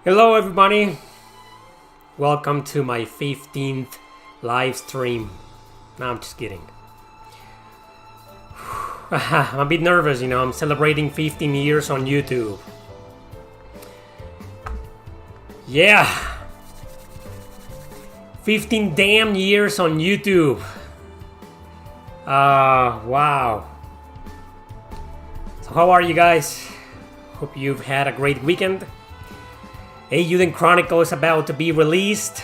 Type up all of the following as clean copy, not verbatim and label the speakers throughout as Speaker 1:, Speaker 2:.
Speaker 1: Hello everybody, welcome to my 15th live stream. No, I'm just kidding. I'm a bit nervous, I'm celebrating 15 years on YouTube. Yeah, 15 damn years on YouTube. Wow. So how are you guys? Hope you've had a great weekend. Eiyuden Chronicle is about to be released.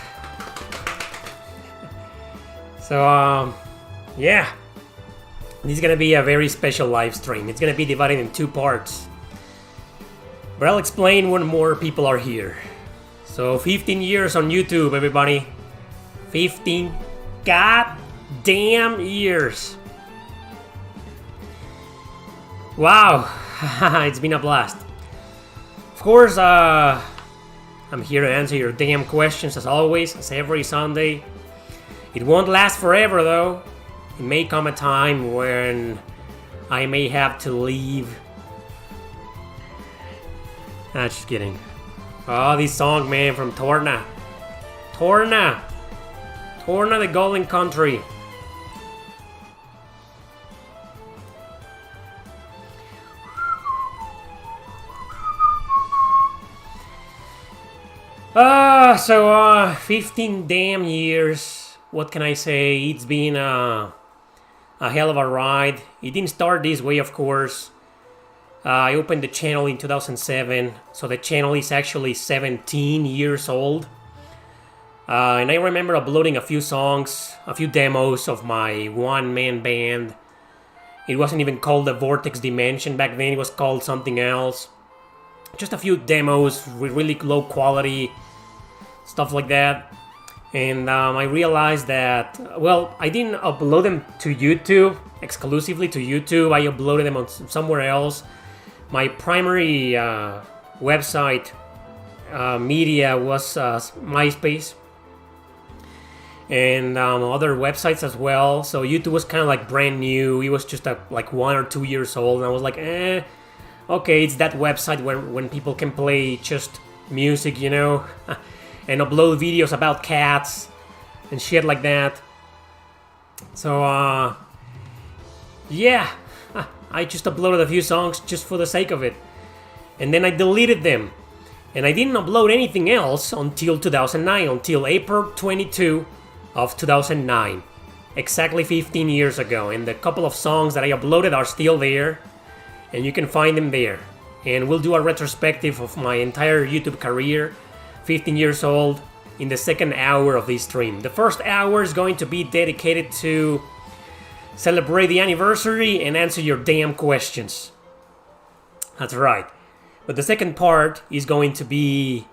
Speaker 1: So, yeah. This is gonna be a very special live stream. It's gonna be divided in two parts. But I'll explain when more people are here. So, 15 years on YouTube, everybody. 15 goddamn years. Wow. It's been a blast. Of course, I'm here to answer your damn questions as always, as every Sunday. It won't last forever though. It may come a time when I may have to leave. Nah, just kidding. Oh, this song, man, from Torna. Torna, the Golden Country. So 15 damn years. What can I say? It's been a hell of a ride. It didn't start this way, of course. I opened the channel in 2007, so the channel is actually 17 years old. And I remember uploading a few songs, a few demos of my one-man band. It wasn't even called the Vortex Dimension back then, it was called something else. Just a few demos with really low quality, stuff like that. And I realized that, well, I didn't upload them to YouTube, exclusively to YouTube. I uploaded them on somewhere else. My primary website media was MySpace. And other websites as well. So YouTube was kind of like brand new. It was just like 1 or 2 years old. And I was like, okay, it's that website when people can play just music, and upload videos about cats and shit like that. So, yeah, I just uploaded a few songs just for the sake of it. And then I deleted them. And I didn't upload anything else until 2009, until April 22 of 2009. Exactly 15 years ago. And the couple of songs that I uploaded are still there. And you can find them there. And we'll do a retrospective of my entire YouTube career, 15 years old, in the second hour of this stream. The first hour is going to be dedicated to celebrate the anniversary and answer your damn questions. That's right. But the second part is going to be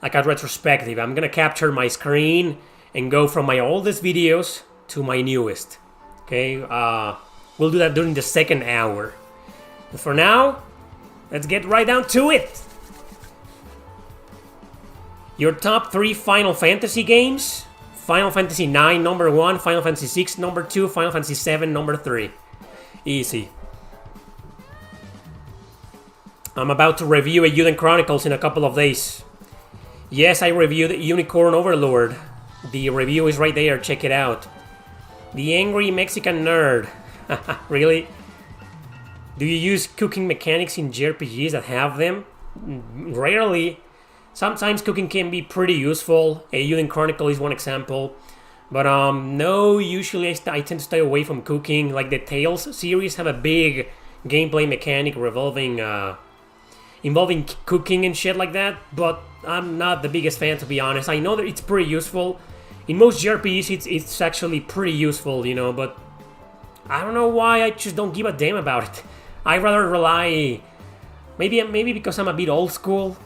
Speaker 1: like a retrospective. I'm gonna capture my screen and go from my oldest videos to my newest. Okay, we'll do that during the second hour. But for now, let's get right down to it. Your top 3 Final Fantasy games. Final Fantasy 9 number 1, Final Fantasy 6 number 2, Final Fantasy 7 number 3. Easy. I'm about to review Eiyuden Chronicles in a couple of days. Yes, I reviewed Unicorn Overlord. The review is right there, check it out. The Angry Mexican Nerd. Really? Do you use cooking mechanics in JRPGs that have them? Rarely. Sometimes cooking can be pretty useful. Eiyuden Chronicle is one example. But no, usually I tend to stay away from cooking. Like the Tales series have a big gameplay mechanic involving cooking and shit like that. But I'm not the biggest fan, to be honest. I know that it's pretty useful. In most JRPGs it's actually pretty useful, but I don't know why I just don't give a damn about it. I rather rely, maybe because I'm a bit old school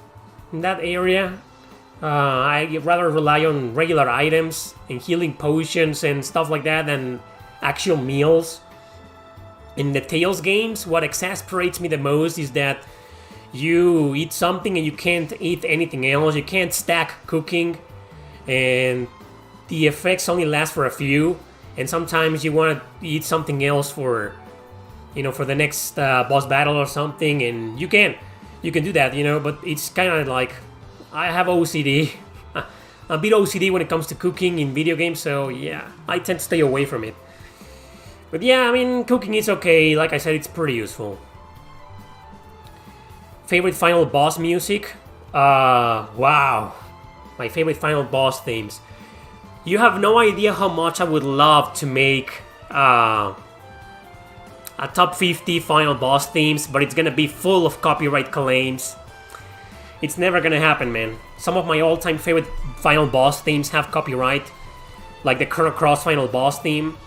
Speaker 1: in that area. I rather rely on regular items and healing potions and stuff like that than actual meals. In the Tales games, what exasperates me the most is that you eat something and you can't eat anything else. You can't stack cooking, and the effects only last for a few. And sometimes you want to eat something else for the next boss battle or something, and you can do that, but it's kind of like I have OCD. I'm a bit OCD when it comes to cooking in video games, so yeah, I tend to stay away from it. But yeah, I mean, cooking is okay. Like I said, it's pretty useful. Favorite final boss music? Wow. My favorite final boss themes. You have no idea how much I would love to make a top 50 final boss themes, but it's gonna be full of copyright claims. It's never gonna happen, man. Some of my all-time favorite final boss themes have copyright, like the Chrono Cross final boss theme.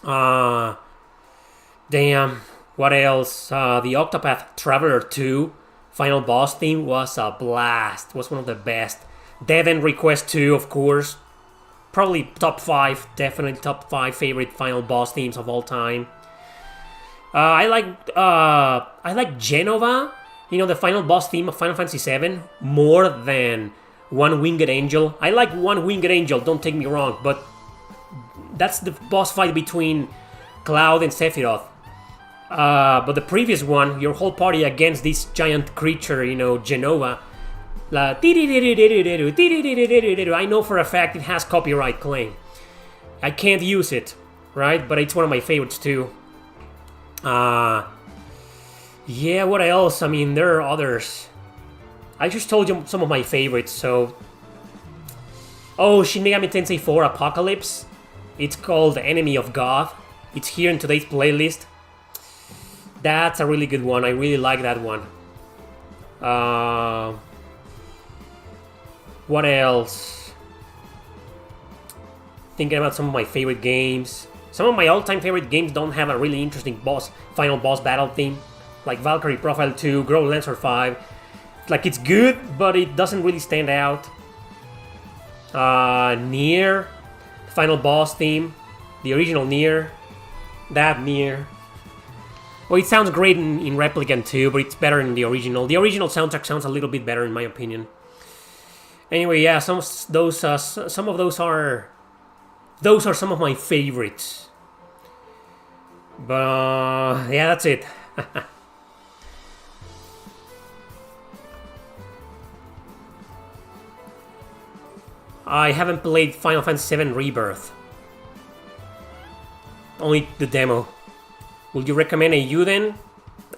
Speaker 1: Damn. What else? The Octopath Traveler 2 final boss theme was a blast. Was one of the best. Dead End Request 2, of course. Probably top 5, definitely top 5 favorite final boss themes of all time. I like Genova, you know, the final boss theme of Final Fantasy VII, more than One Winged Angel. I like One Winged Angel, don't take me wrong, but that's the boss fight between Cloud and Sephiroth. But the previous one, your whole party against this giant creature, you know, Genova. I know for a fact it has copyright claim. I can't use it, right? But it's one of my favorites too. Yeah, what else? I mean, there are others. I just told you some of my favorites, so... Oh, Shin Megami Tensei 4 Apocalypse. It's called Enemy of God. It's here in today's playlist. That's a really good one. I really like that one. What else? Thinking about some of my favorite games. Some of my all-time favorite games don't have a really interesting final boss battle theme. Like Valkyrie Profile 2, Grow Lancer 5. Like, it's good, but it doesn't really stand out. Nier, final boss theme. The original Nier. That Nier. Well, it sounds great in Replicant too, but it's better in the original. The original soundtrack sounds a little bit better in my opinion. Anyway, yeah, some of those are some of my favorites. But yeah, that's it. I haven't played Final Fantasy VII Rebirth. Only the demo. Would you recommend a Yuden?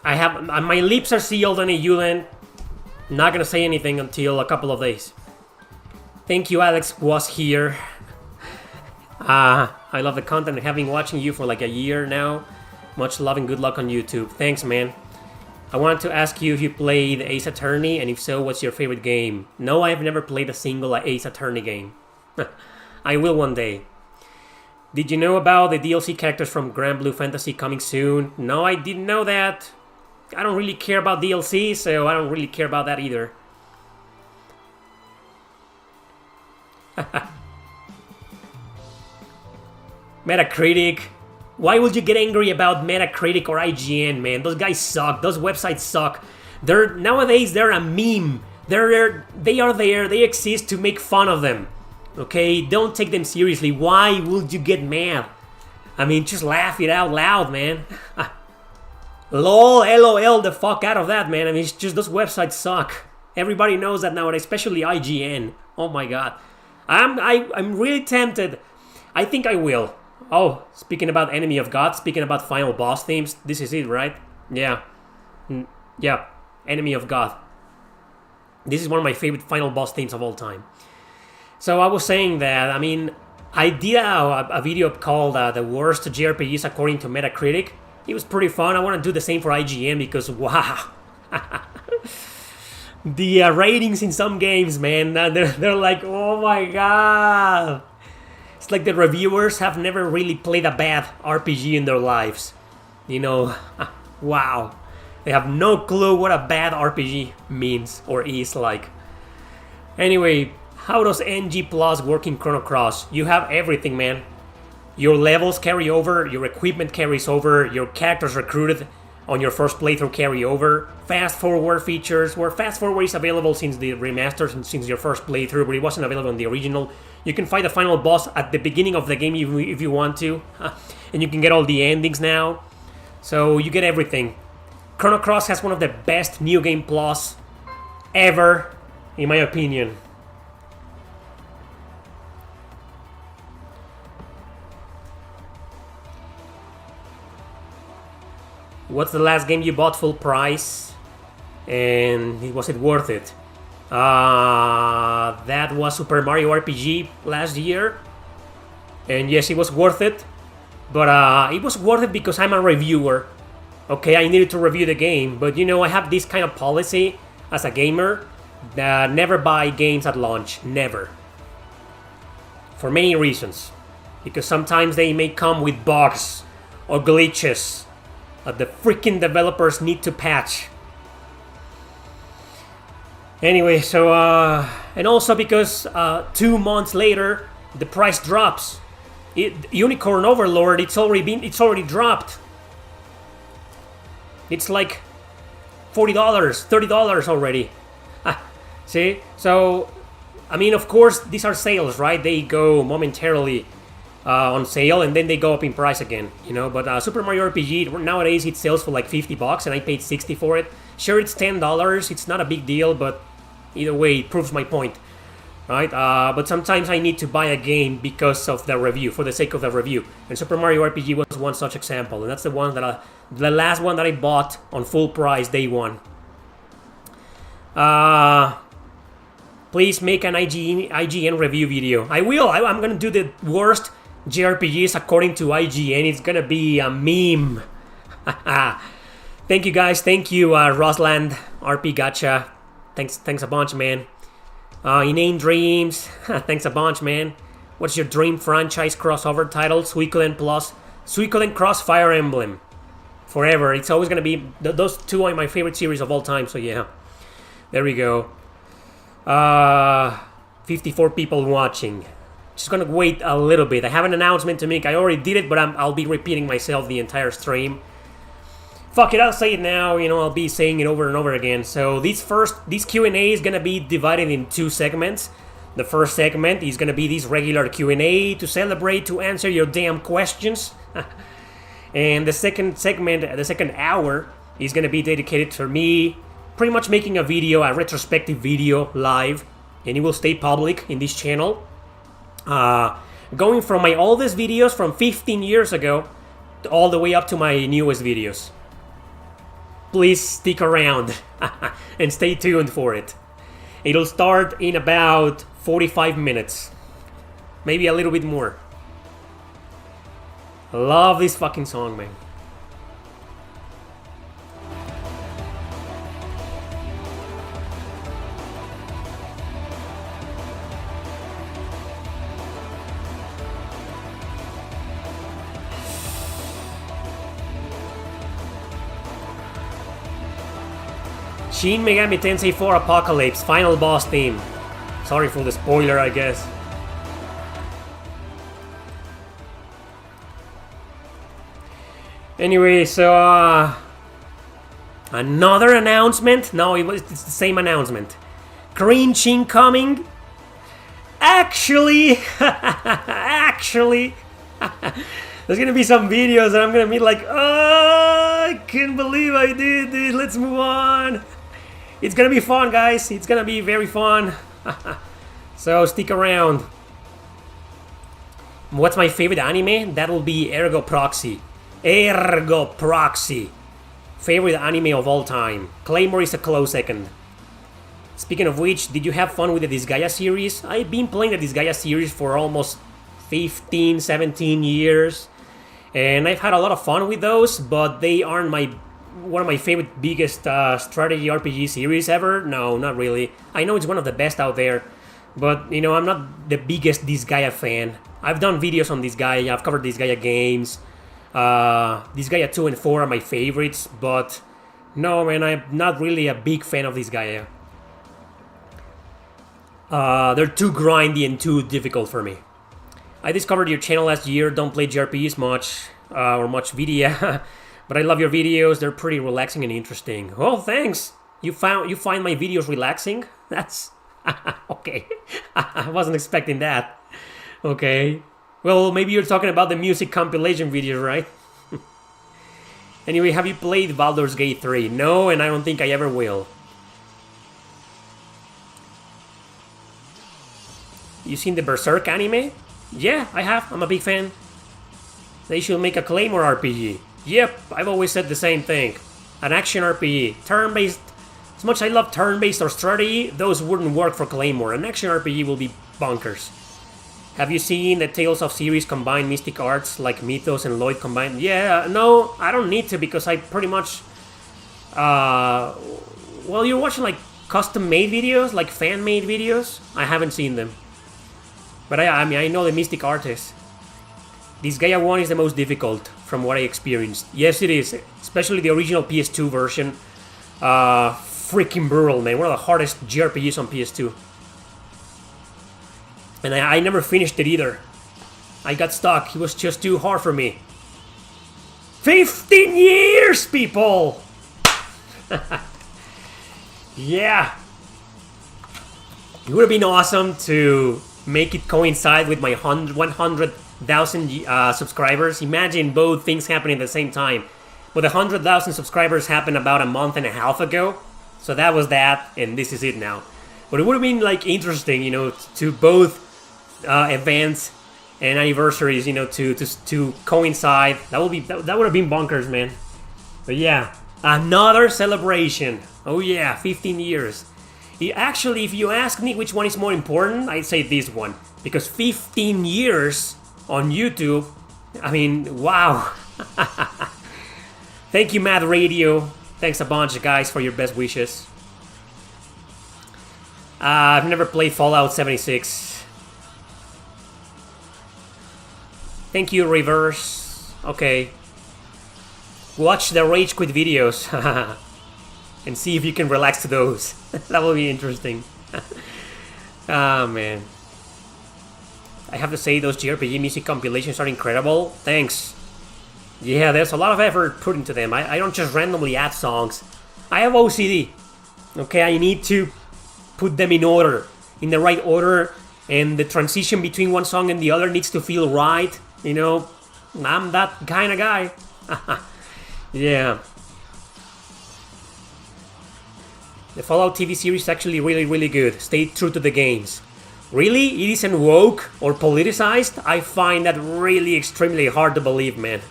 Speaker 1: I have my lips are sealed on a Yuden. Not gonna say anything until a couple of days. Thank you, Alex was here. I love the content, having watching you for like a year now. Much love and good luck on YouTube. Thanks, man. I wanted to ask you if you played Ace Attorney, and if so, what's your favorite game? No, I've never played a single Ace Attorney game. I will one day. Did you know about the DLC characters from Grand Blue Fantasy coming soon? No, I didn't know that. I don't really care about DLC, so I don't really care about that either. Metacritic. Why would you get angry about Metacritic or IGN, man? Those guys suck. Those websites suck. Nowadays they're a meme. They are there. They exist to make fun of them. Okay, don't take them seriously. Why would you get mad? I mean, just laugh it out loud, man. LOL, LOL, the fuck out of that, man. I mean, it's just those websites suck. Everybody knows that nowadays, especially IGN. Oh my god. I'm really tempted. I think I will. Oh, speaking about Enemy of God, speaking about final boss themes, this is it, right? Yeah. Yeah, Enemy of God. This is one of my favorite final boss themes of all time. So I was saying that, I mean, I did a video called The Worst JRPGs According to Metacritic. It was pretty fun. I want to do the same for IGN because, wow. The ratings in some games, man, they're like, oh my god. It's like the reviewers have never really played a bad RPG in their lives. You know, wow. They have no clue what a bad RPG means or is like. Anyway, how does NG Plus work in Chrono Cross? You have everything, man. Your levels carry over, your equipment carries over, your characters recruited on your first playthrough carry over. Fast forward features, where fast forward is available since the remasters and since your first playthrough, but it wasn't available in the original. You can fight the final boss at the beginning of the game if you want to, and you can get all the endings now. So you get everything. Chrono Cross has one of the best New Game Plus ever, in my opinion. What's the last game you bought full price? And was it worth it? That was Super Mario RPG last year. And yes, it was worth it. But it was worth it because I'm a reviewer. Okay, I needed to review the game. But you know, I have this kind of policy as a gamer. Never buy games at launch. Never. For many reasons. Because sometimes they may come with bugs or glitches that the freaking developers need to patch. Anyway, so and also because 2 months later the price drops. Unicorn Overlord, it's already dropped. It's like $40, $30 already. See? So I mean, of course, these are sales, right? They go momentarily on sale and then they go up in price again, you know. But Super Mario RPG nowadays it sells for like $50 and I paid $60 for it. Sure, it's $10. It's not a big deal, but either way, it proves my point, right? But sometimes I need to buy a game because of the review, for the sake of the review. And Super Mario RPG was one such example, and that's the one that the last one that I bought on full price day one. Please make an IGN review video. I will. I'm gonna do the worst JRPGs according to IGN. It's gonna be a meme. Thank you guys. Thank you, Rosland, RP Gacha. Thanks a bunch, man. Inane Dreams. Thanks a bunch, man. What's your dream franchise crossover title? Suikoden plus Suikoden Cross Fire Emblem. Forever. It's always gonna be those two are my favorite series of all time. So yeah, there we go. 54 people watching. Just gonna wait a little bit. I have an announcement to make. I already did it, but I'll be repeating myself the entire stream. Fuck it, I'll say it now. You know, I'll be saying it over and over again. So this Q&A is gonna be divided in 2 segments. The first segment is gonna be this regular Q&A to celebrate, to answer your damn questions. And the second segment, the second hour, is gonna be dedicated to me pretty much making a video, a retrospective video live, and it will stay public in this channel. Going from my oldest videos from 15 years ago all the way up to my newest videos. Please stick around and stay tuned for it. It'll start in about 45 minutes. Maybe a little bit more. I love this fucking song, man. Shin Megami Tensei 4 Apocalypse, final boss theme. Sorry for the spoiler, I guess. Anyway, so another announcement. No, it's the same announcement. Cringe incoming. Actually, there's gonna be some videos and I'm gonna be like, oh, I can't believe I did this. Let's move on. It's gonna be fun, guys. It's gonna be very fun. So stick around. What's my favorite anime? That will be Ergo Proxy. Ergo Proxy. Favorite anime of all time. Claymore is a close second. Speaking of which, did you have fun with the Disgaea series? I've been playing the Disgaea series for almost 15, 17 years. And I've had a lot of fun with those, but they aren't one of my favorite biggest strategy RPG series ever. No, not really. I know it's one of the best out there, but you know, I'm not the biggest Disgaea fan. I've done videos on Disgaea, I've covered Disgaea games. Disgaea 2 and 4 are my favorites, but no, man, I'm not really a big fan of Disgaea. They're too grindy and too difficult for me. I discovered your channel last year, don't play JRPGs much, or much video. But I love your videos, they're pretty relaxing and interesting. Oh, thanks! You find my videos relaxing? That's... okay. I wasn't expecting that. Okay. Well, maybe you're talking about the music compilation videos, right? Anyway, have you played Baldur's Gate 3? No, and I don't think I ever will. You seen the Berserk anime? Yeah, I have. I'm a big fan. They should make a Claymore RPG. Yep, I've always said the same thing. An action RPG. Turn-based. As much as I love turn-based or strategy, those wouldn't work for Claymore. An action RPG will be bonkers. Have you seen the Tales of series combine mystic arts like Mythos and Lloyd combined? Yeah, no, I don't need to because I pretty much... well, you're watching like custom-made videos, like fan-made videos. I haven't seen them. But I mean, I know the mystic artists. This Gaia 1 is the most difficult from what I experienced. Yes, it is. Especially the original PS2 version. Freaking brutal, man. One of the hardest JRPGs on PS2. And I never finished it either. I got stuck. It was just too hard for me. 15 years, people! Yeah. It would have been awesome to make it coincide with my 100,000 subscribers. Imagine both things happening at the same time. But the 100,000 subscribers happened about a month and a half ago. So that was that, and this is it now. But it would have been like interesting, you know, to both events and anniversaries, you know, to coincide. That would have been bonkers, man. But yeah, another celebration. Oh yeah, 15 years. Actually, if you ask me which one is more important, I'd say this one. Because 15 years on YouTube, I mean, wow. Thank you, Mad Radio. Thanks a bunch, guys, for your best wishes. I've never played Fallout 76. Thank you, Reverse. Okay. Watch the Rage Quit videos. And see if you can relax to those. That will be interesting. Ah, man. I have to say, those JRPG music compilations are incredible. Thanks. Yeah, there's a lot of effort put into them. I don't just randomly add songs. I have OCD. Okay, I need to put them in order. In the right order. And the transition between one song and the other needs to feel right. You know, I'm that kind of guy. Yeah. The Fallout TV series is actually really, really good. Stay true to the games. Really? It isn't woke or politicized? I find that really extremely hard to believe, man.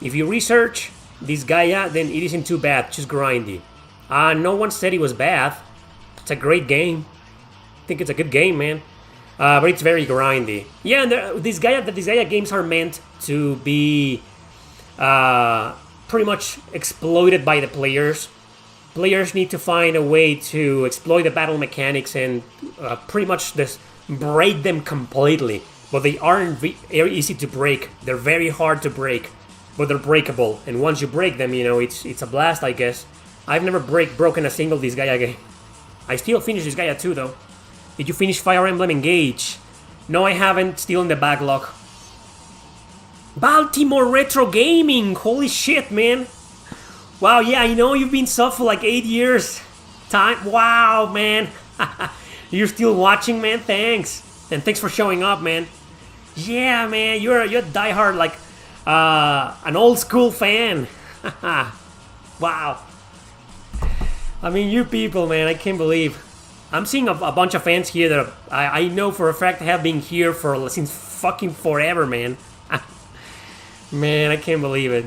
Speaker 1: If you research this Gaia, then it isn't too bad, just grindy. No one said it was bad. It's a great game. I think it's a good game, man. But it's very grindy. Yeah, and these Gaia games are meant to be pretty much exploited by the players. Players need to find a way to exploit the battle mechanics and pretty much just break them completely. But they aren't very easy to break. They're very hard to break, but they're breakable. And once you break them, you know, it's a blast, I guess. I've never broken a single this Gaia game. I still finished this Gaia 2, though. Did you finish Fire Emblem Engage? No, I haven't. Still in the backlog. Baltimore Retro Gaming! Holy shit, man! Wow, yeah, I know you've been sub for like 8 years. Wow, man. You're still watching, man. Thanks. And thanks for showing up, man. Yeah, man, you're a diehard, like, an old school fan. Wow. I mean, you people, man, I can't believe. I'm seeing a bunch of fans here that I know for a fact have been here since fucking forever, man. Man, I can't believe it.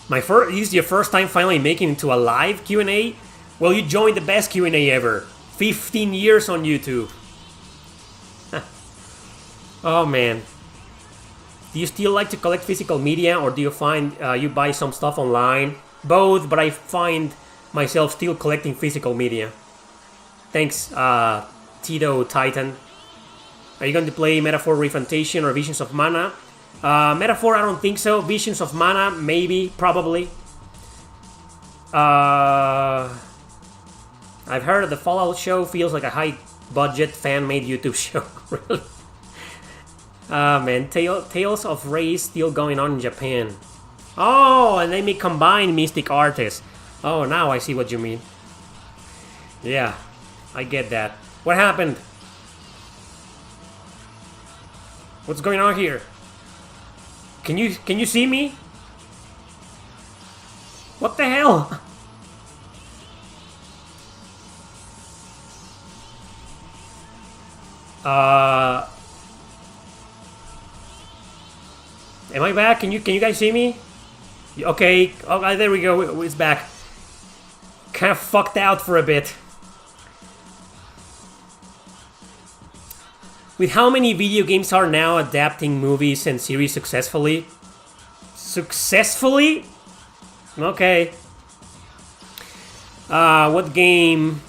Speaker 1: This is your first time finally making it to a live Q&A? Well, you joined the best Q&A ever. 15 years on YouTube. Oh, man. Do you still like to collect physical media, or do you find you buy some stuff online? Both, but I find myself still collecting physical media. Thanks, Tito Titan. Are you going to play Metaphor Refantation or Visions of Mana? Metaphor, I don't think so. Visions of Mana, maybe, probably. I've heard the Fallout show feels like a high-budget fan-made YouTube show. Really? Man, Tales of Ray still going on in Japan. Oh, and they may combine Mystic Artists. Oh, now I see what you mean. Yeah, I get that. What happened? What's going on here? Can you see me? What the hell? Am I back? Can you guys see me? Okay. Oh, there we go. It's back. Kind of fucked out for a bit. With how many video games are now adapting movies and series successfully? Successfully? Okay. What game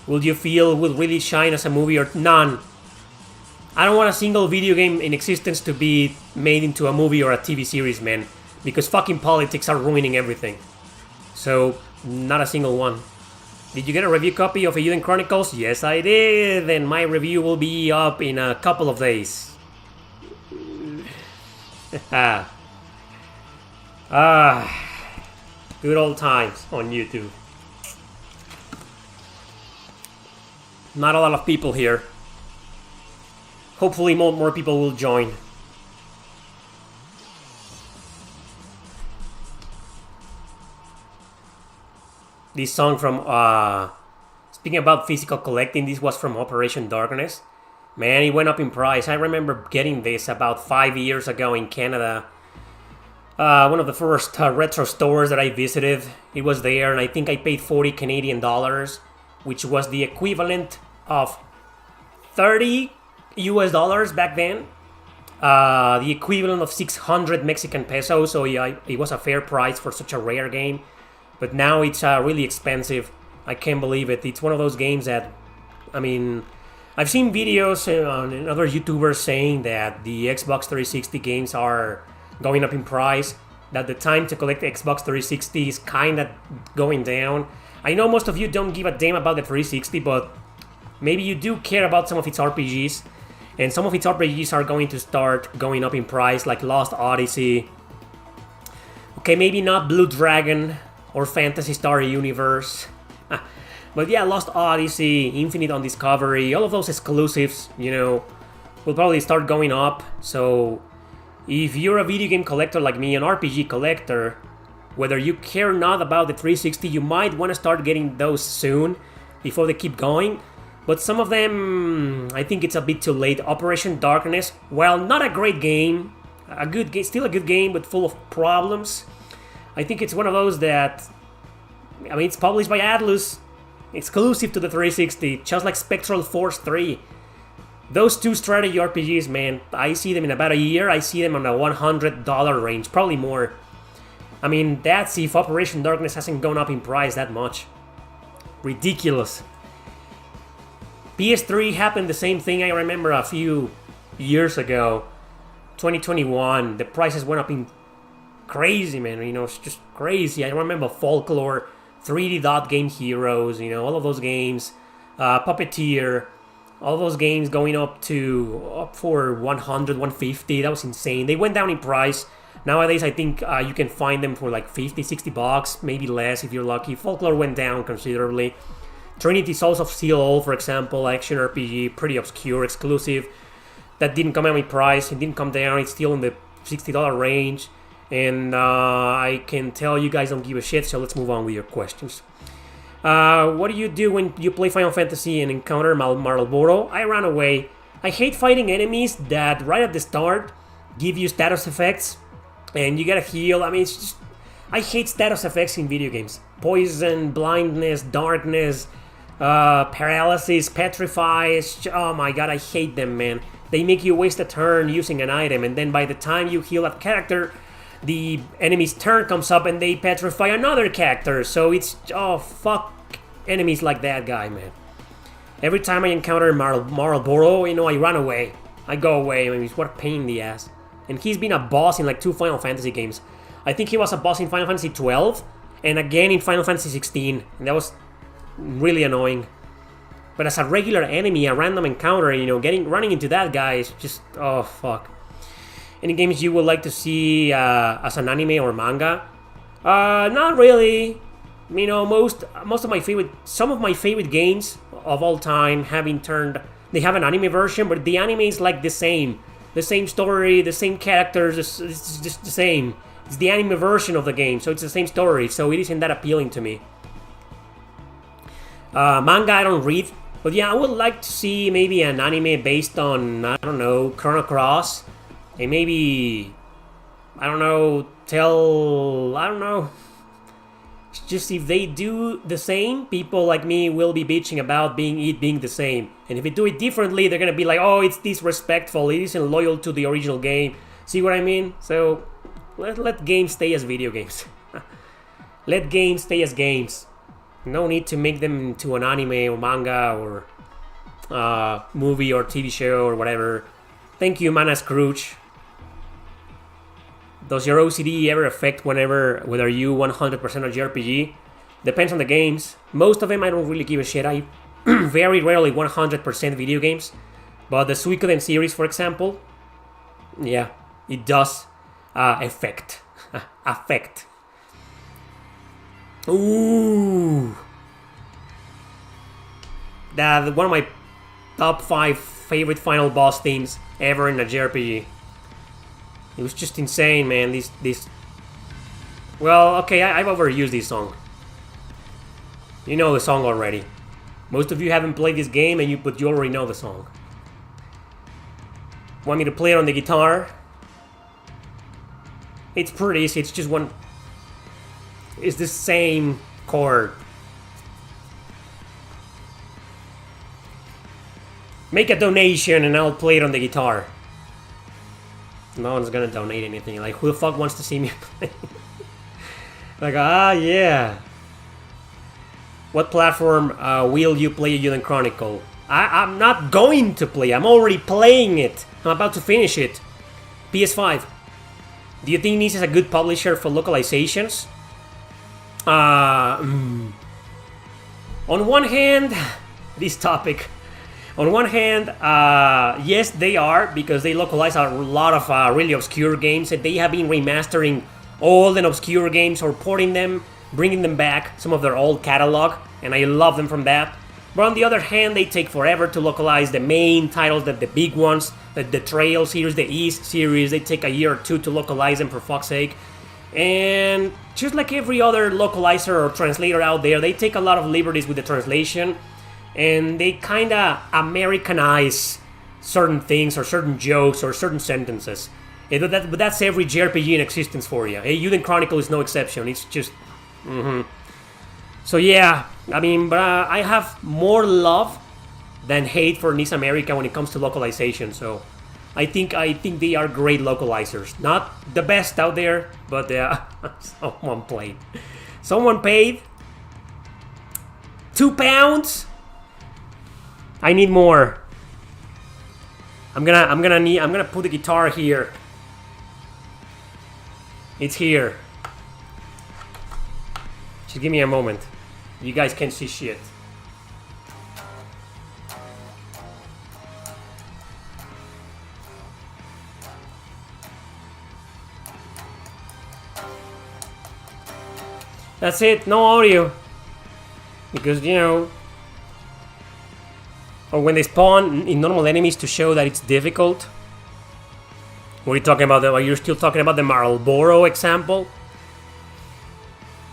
Speaker 1: will you feel will really shine as a movie or none? I don't want a single video game in existence to be made into a movie or a TV series, man. Because fucking politics are ruining everything. So, not a single one. Did you get a review copy of Euden Chronicles? Yes, I did. And my review will be up in a couple of days. Good old times on YouTube. Not a lot of people here. Hopefully more people will join. This song from, speaking about physical collecting, this was from Operation Darkness. Man, it went up in price. I remember getting this about 5 years ago in Canada. One of the first retro stores that I visited. It was there, and I think I paid 40 Canadian dollars, which was the equivalent of 30 US dollars back then. The equivalent of 600 Mexican pesos, so yeah, it was a fair price for such a rare game. But now it's really expensive. I can't believe it. It's one of those games that, I mean, I've seen videos on other YouTubers saying that the Xbox 360 games are going up in price, that the time to collect the Xbox 360 is kind of going down. I know most of you don't give a damn about the 360, but maybe you do care about some of its RPGs. And some of its RPGs are going to start going up in price, like Lost Odyssey. Okay, maybe not Blue Dragon or Phantasy Star Universe. But yeah, Lost Odyssey, Infinite on Discovery, all of those exclusives, you know, will probably start going up. So if you're a video game collector like me, an RPG collector, whether you care or not about the 360, you might want to start getting those soon before they keep going. But some of them, I think it's a bit too late. Operation Darkness, while not a great game, a good game, still a good game, but full of problems. I think it's one of those that, I mean, it's published by Atlus, exclusive to the 360, just like Spectral Force 3. Those two strategy RPGs, man, I see them in about a year. I see them on a $100 range, probably more. I mean, that's if Operation Darkness hasn't gone up in price that much. Ridiculous. PS3 happened the same thing. I remember a few years ago, 2021, the prices went up in crazy, man. You know, it's just crazy. I remember Folklore, 3D Dot Game Heroes, you know, all of those games, Puppeteer, all those games going up for 100, 150. That was insane. They went down in price. Nowadays, I think you can find them for like 50, 60 bucks, maybe less if you're lucky. Folklore went down considerably. Trinity Souls of Steel, for example, action RPG, pretty obscure, exclusive. That didn't come out in price. It didn't come down. It's still in the $60 range. And I can tell you guys don't give a shit, so let's move on with your questions. What do you do when you play Final Fantasy and encounter Marlboro? I run away. I hate fighting enemies that right at the start give you status effects and you gotta heal. I mean, it's just, I hate status effects in video games. Poison, blindness, darkness, paralysis, petrify. Oh my god, I hate them, man. They make you waste a turn using an item, and then by the time you heal that character, the enemy's turn comes up and they petrify another character. So it's, oh, fuck enemies like that guy, man. Every time I encounter Marlboro, you know, I run away. I go away. I mean, what a pain in the ass. And he's been a boss in like 2 Final Fantasy games. I think he was a boss in Final Fantasy 12 and again in Final Fantasy 16. And that was really annoying. But as a regular enemy, a random encounter, you know, running into that guy is just, oh, fuck. Any games you would like to see as an anime or manga? Not really. You know, some of my favorite games of all time they have an anime version, but the anime is like the same story, the same characters, it's just the same. It's the anime version of the game, so it's the same story, so it isn't that appealing to me. Manga I don't read. But yeah, I would like to see maybe an anime based on, I don't know, Chrono Cross. And maybe, I don't know, I don't know. It's just if they do the same, people like me will be bitching about it being the same. And if they do it differently, they're gonna be like, oh, it's disrespectful, it isn't loyal to the original game. See what I mean? So, let games stay as video games. Let games stay as games. No need to make them into an anime or manga or movie or TV show or whatever. Thank you, Mana Scrooge. Does your OCD ever affect whether you 100% a JRPG? Depends on the games. Most of them I don't really give a shit. I very rarely 100% video games. But the Suikoden series, for example, yeah, it does affect. Affect. Ooh. One of my top 5 favorite final boss themes ever in a JRPG. It was just insane, man. This. Well, okay, I've overused this song. You know the song already. Most of you haven't played this game, but you already know the song. Want me to play it on the guitar? It's pretty easy. It's just one. It's the same chord. Make a donation and I'll play it on the guitar. No one's gonna donate anything. Like, who the fuck wants to see me play? Like, yeah. What platform will you play Euden Chronicle? I'm not going to play. I'm already playing it. I'm about to finish it. PS5. Do you think this is a good publisher for localizations? On one hand, this topic. On one hand, yes, they are, because they localize a lot of really obscure games, and they have been remastering old and obscure games or porting them, bringing them back, some of their old catalog, and I love them from that. But on the other hand, they take forever to localize the main titles, the big ones, the Trail series, the East series. They take a year or two to localize them, for fuck's sake. And just like every other localizer or translator out there, they take a lot of liberties with the translation, and they kinda Americanize certain things or certain jokes or certain sentences. But that's every JRPG in existence for you. Hey, Euden Chronicle is no exception. It's just... So yeah, I mean, but I have more love than hate for NIS America when it comes to localization. So I think they are great localizers. Not the best out there, but someone played. Someone paid £2. I need more. I'm gonna put the guitar here. It's here. Just give me a moment. You guys can't see shit. That's it, no audio. Because, you know... Or when they spawn in normal enemies to show that it's difficult. What are you talking about? Are you still talking about the Marlboro example?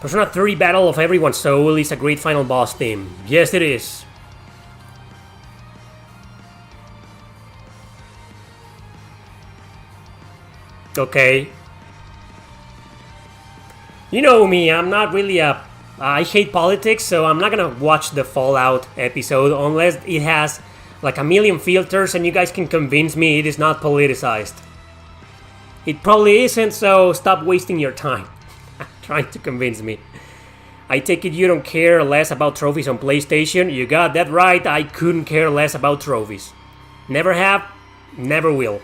Speaker 1: Persona 3 Battle of Everyone's Soul is a great final boss theme. Yes, it is. Okay. You know me, I'm not really I hate politics, so I'm not gonna watch the Fallout episode unless it has like a million filters and you guys can convince me it is not politicized. It probably isn't, so stop wasting your time trying to convince me. I take it you don't care less about trophies on PlayStation? You got that right, I couldn't care less about trophies. Never have, never will.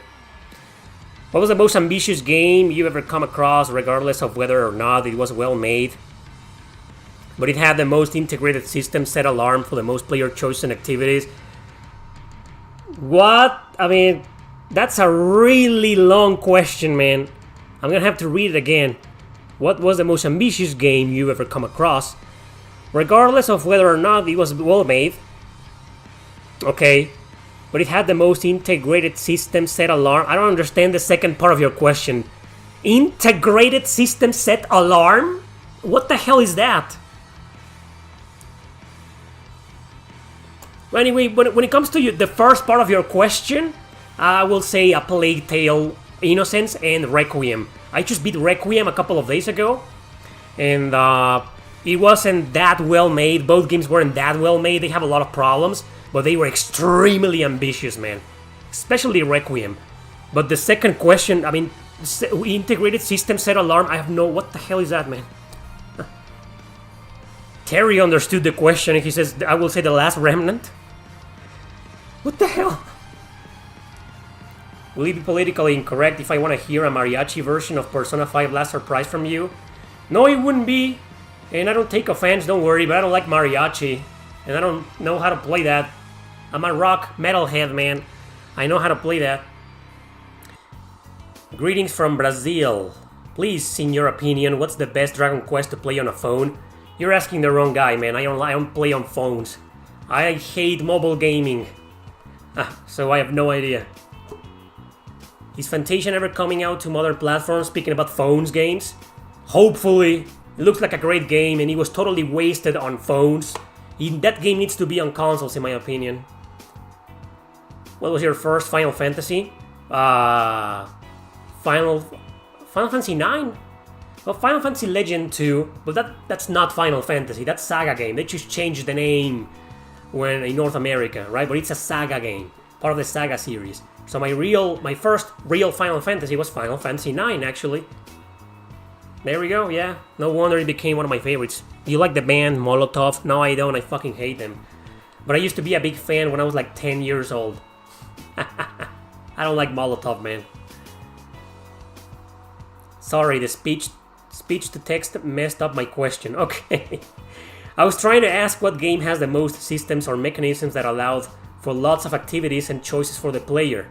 Speaker 1: What was the most ambitious game you ever come across, regardless of whether or not it was well made? But it had the most integrated system, set alarm for the most player chosen activities. What? I mean, that's a really long question, man. I'm gonna have to read it again. What was the most ambitious game you ever come across, regardless of whether or not it was well made? Okay. But it had the most integrated system, set alarm. I don't understand the second part of your question. Integrated system, set alarm? What the hell is that? Well, anyway, when it comes to the first part of your question, I will say A Plague Tale, Innocence, and Requiem. I just beat Requiem a couple of days ago, and it wasn't that well made. Both games weren't that well made. They have a lot of problems, but they were extremely ambitious, man. Especially Requiem. But the second question, I mean, integrated system set alarm, I have no... What the hell is that, man? Terry understood the question, and he says, I will say The Last Remnant. What the hell? Will it be politically incorrect if I want to hear a mariachi version of Persona 5 Last Surprise from you? No, it wouldn't be. And I don't take offense, don't worry, but I don't like mariachi. And I don't know how to play that. I'm a rock metalhead, man. I know how to play that. Greetings from Brazil. Please, in your opinion, what's the best Dragon Quest to play on a phone? You're asking the wrong guy, man. I don't play on phones. I hate mobile gaming. So I have no idea. Is Fantasia ever coming out to modern platforms? Speaking about phones games? Hopefully. It looks like a great game and it was totally wasted on phones. That game needs to be on consoles in my opinion. What was your first Final Fantasy? Final Fantasy 9? Well, Final Fantasy Legend 2, but that's not Final Fantasy, that's Saga game. They just changed the name when in North America, right? But it's a Saga game, part of the Saga series. So my first real Final Fantasy was Final Fantasy 9, actually. There we go, yeah. No wonder it became one of my favorites. Do you like the band Molotov? No, I don't. I fucking hate them. But I used to be a big fan when I was like 10 years old. I don't like Molotov, man. Sorry, the speech to text messed up my question. Okay. I was trying to ask what game has the most systems or mechanisms that allowed for lots of activities and choices for the player.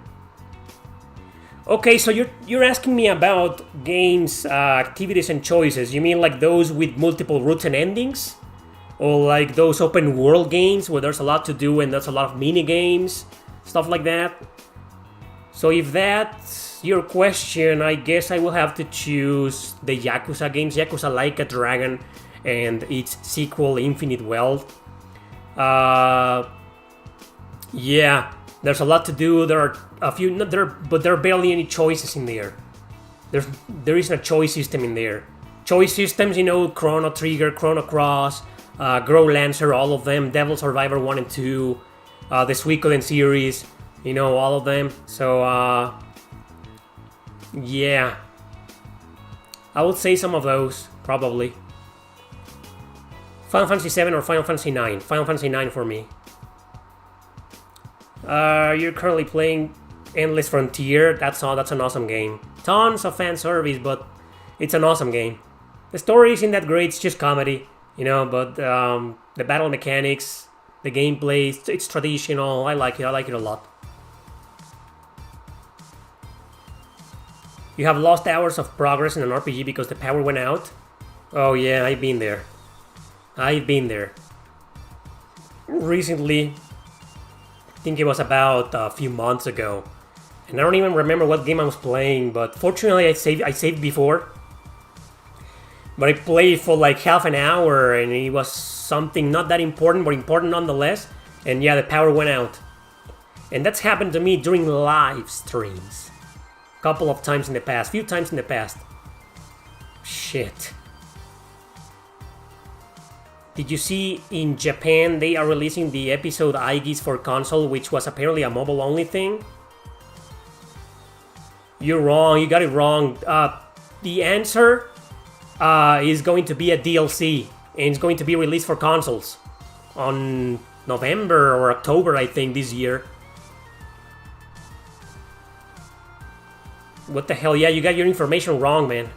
Speaker 1: Okay, so you're asking me about games, activities and choices. You mean like those with multiple routes and endings? Or like those open world games where there's a lot to do and there's a lot of mini games? Stuff like that? So if that's your question, I guess I will have to choose the Yakuza games. Yakuza Like a Dragon and its sequel, Infinite Wealth. Yeah, there's a lot to do. There are a few, but there are barely any choices in there. There isn't a choice system in there. Choice systems, Chrono Trigger, Chrono Cross, Grow Lancer, all of them, Devil Survivor 1 and 2, the Suikoden series, all of them. So, yeah. I would say some of those, probably. Final Fantasy 7 or Final Fantasy 9? Final Fantasy 9 for me. You're currently playing Endless Frontier. That's an awesome game. Tons of fan service, but it's an awesome game. The story isn't that great, it's just comedy, but the battle mechanics, the gameplay, it's traditional. I like it a lot. You have lost hours of progress in an RPG because the power went out? Oh yeah, I've been there. Recently, I think it was about a few months ago. And I don't even remember what game I was playing, but fortunately I saved before. But I played for like half an hour and it was something not that important, but important nonetheless. And yeah, the power went out. And that's happened to me during live streams. Couple of times in the past, few times in the past. Shit. Did you see in Japan they are releasing the episode Aigis for console, which was apparently a mobile only thing? You're wrong, you got it wrong. The answer is going to be a DLC, and it's going to be released for consoles on November or October, I think, this year. What the hell? Yeah, you got your information wrong, man.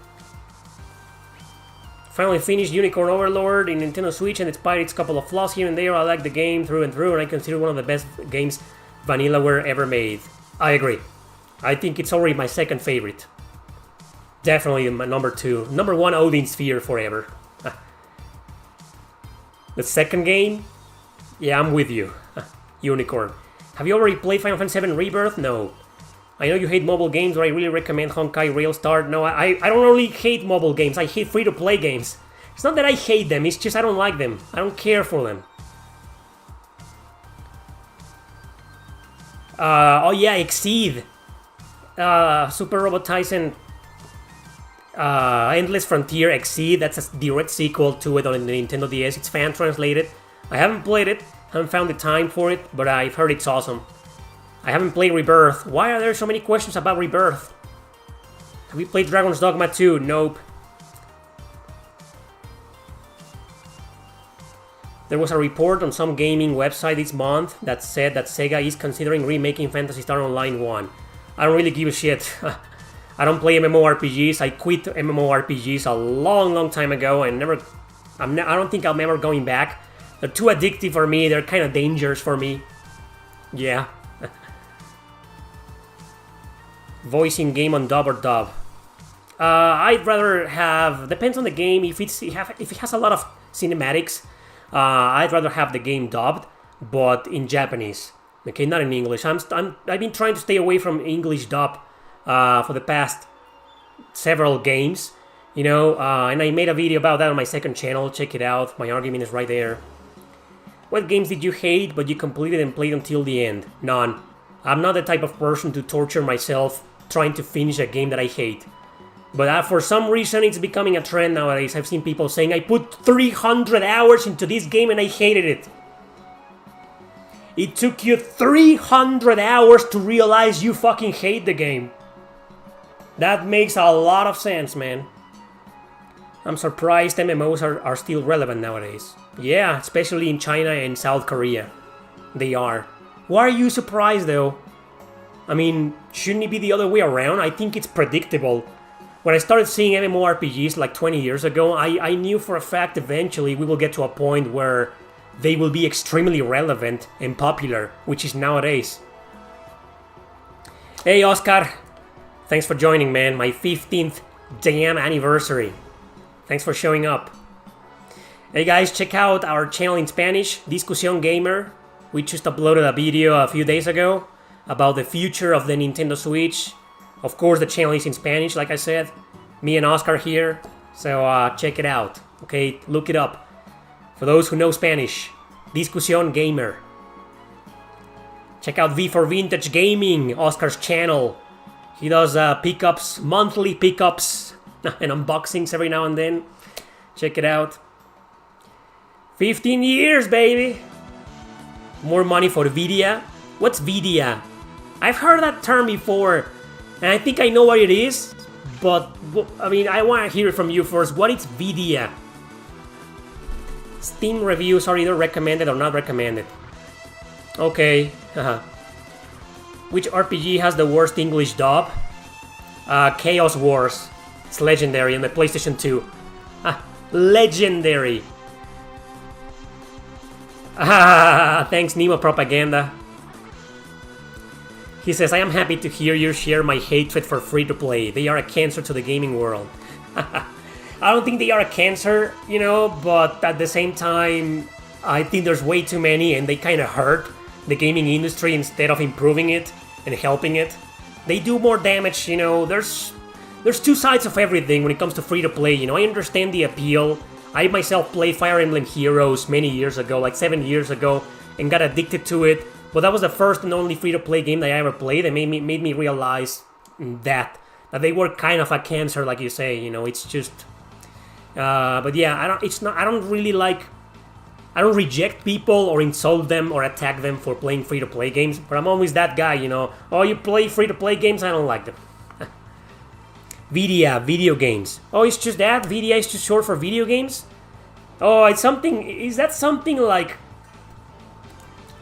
Speaker 1: Finally finished Unicorn Overlord in Nintendo Switch, and despite its couple of flaws here and there, I like the game through and through, and I consider one of the best games Vanillaware ever made. I agree. I think it's already my second favorite. Definitely my number 2. Number 1, Odin Sphere forever. The second game? Yeah, I'm with you. Unicorn. Have you already played Final Fantasy VII Rebirth? No. I know you hate mobile games, but I really recommend Honkai Railstar. No, I don't really hate mobile games. I hate free-to-play games. It's not that I hate them, it's just I don't like them. I don't care for them. Oh yeah, Exceed. Super Robot Tyson. Endless Frontier Exceed. That's a direct sequel to it on the Nintendo DS. It's fan translated. I haven't played it. Haven't found the time for it, but I've heard it's awesome. I haven't played Rebirth. Why are there so many questions about Rebirth? Have you played Dragon's Dogma 2? Nope. There was a report on some gaming website this month that said that Sega is considering remaking Phantasy Star Online 1. I don't really give a shit. I don't play MMORPGs. I quit MMORPGs a long time ago and I don't think I'm ever going back. They're too addictive for me. They're kind of dangerous for me. Yeah. Voice in game on dub or dub. I'd rather have... Depends on the game. If it has a lot of cinematics, I'd rather have the game dubbed, but in Japanese. Okay, not in English. I've been trying to stay away from English dub for the past several games, you know, and I made a video about that on my second channel. Check it out. My argument is right there. What games did you hate but you completed and played until the end? None. I'm not the type of person to torture myself trying to finish a game that I hate. But for some reason it's becoming a trend nowadays. I've seen people saying, I put 300 hours into this game and I hated it. It took you 300 hours to realize you fucking hate the game. That makes a lot of sense, man. I'm surprised MMOs are still relevant nowadays. Yeah, especially in China and South Korea. They are. Why are you surprised though? I mean, shouldn't it be the other way around? I think it's predictable. When I started seeing MMORPGs like 20 years ago, I knew for a fact eventually we will get to a point where they will be extremely relevant and popular, which is nowadays. Hey Oscar, thanks for joining, man. My 15th damn anniversary. Thanks for showing up. Hey guys, check out our channel in Spanish, Discusión Gamer. We just uploaded a video a few days ago about the future of the Nintendo Switch. Of course, the channel is in Spanish, like I said. Me and Oscar here, so check it out. Okay, look it up. For those who know Spanish, Discusión Gamer. Check out V for Vintage Gaming, Oscar's channel. He does pickups, monthly pickups, and unboxings every now and then. Check it out. 15 years, baby! More money for Vidia. What's Vidia? I've heard that term before, and I think I know what it is, but, I mean, I want to hear it from you first. What is Vidia? Steam reviews are either recommended or not recommended. Okay, Which RPG has the worst English dub? Chaos Wars. It's legendary on the PlayStation 2. Legendary. Thanks, Nemo Propaganda. He says, I am happy to hear you share my hatred for free-to-play. They are a cancer to the gaming world. I don't think they are a cancer, you know, but at the same time, I think there's way too many and they kind of hurt the gaming industry instead of improving it and helping it. They do more damage, you know. There's two sides of everything when it comes to free-to-play, you know. I understand the appeal. I myself played Fire Emblem Heroes many years ago, like 7 years ago, and got addicted to it. But that was the first and only free-to-play game that I ever played, and made me realize that they were kind of a cancer, like you say. You know, it's just. But yeah, I don't reject people or insult them or attack them for playing free-to-play games. But I'm always that guy, you know. Oh, you play free-to-play games? I don't like them. Vidia, video games. Oh, it's just that? Vidia is just short for video games? Oh, it's something. Is that something like?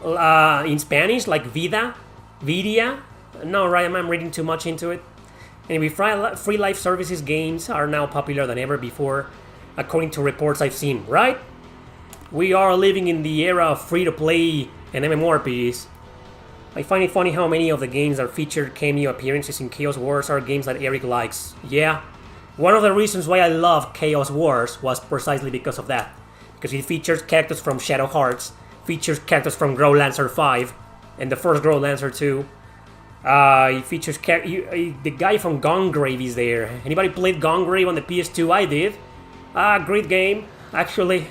Speaker 1: In Spanish, like vida, vidia. No, right? I'm reading too much into it. Anyway, free life services games are now popular than ever before, according to reports I've seen. Right? We are living in the era of free-to-play and MMORPGs. I find it funny how many of the games that featured cameo appearances in Chaos Wars are games that Erick likes. Yeah, one of the reasons why I love Chaos Wars was precisely because of that. Because it features characters from Shadow Hearts, features characters from Grow Lancer 5, and the first Grow Lancer 2. It features the guy from Gongrave is there. Anybody played Gongrave on the PS2? I did. Great game, actually.